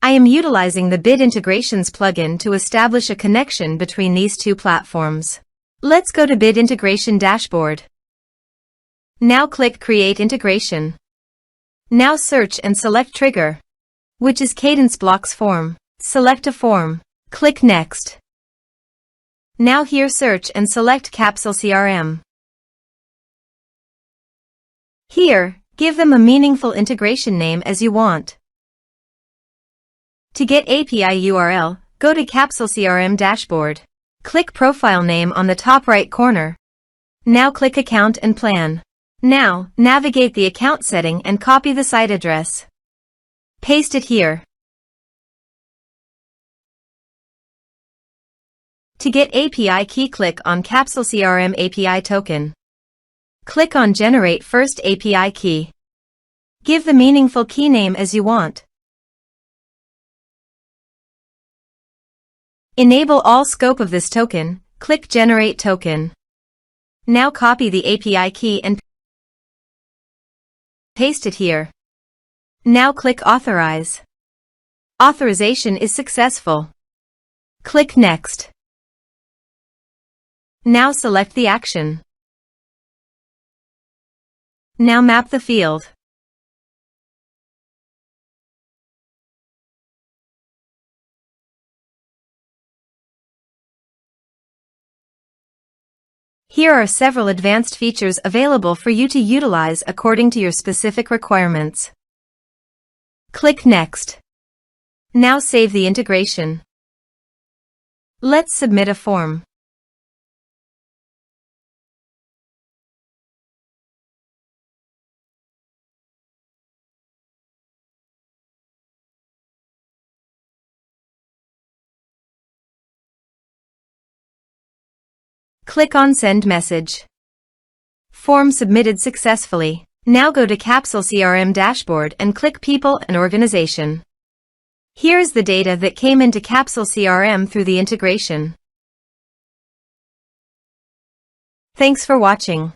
I am utilizing the Bit Integrations plugin to establish a connection between these two platforms. Let's go to Bit Integration Dashboard. Now click Create Integration. Now search and select Trigger, which is Kadence Blocks Form. Select a form. Click Next. Now here search and select Capsule CRM. Here, give them a meaningful integration name as you want. To get API URL, go to Capsule CRM Dashboard. Click Profile Name on the top right corner. Now click Account and Plan. Now, navigate the account setting and copy the site address. Paste it here. To get API key, click on Capsule CRM API token. Click on Generate First API key. Give the meaningful key name as you want. Enable all scope of this token, click Generate Token. Now copy the API key and paste it here. Now click Authorize. Authorization is successful. Click Next. Now select the action. Now map the field. Here are several advanced features available for you to utilize according to your specific requirements. Click Next. Now save the integration. Let's submit a form. Click on Send Message. Form submitted successfully. Now go to Capsule CRM Dashboard and click People and Organization. Here's the data that came into Capsule CRM through the integration. Thanks for watching.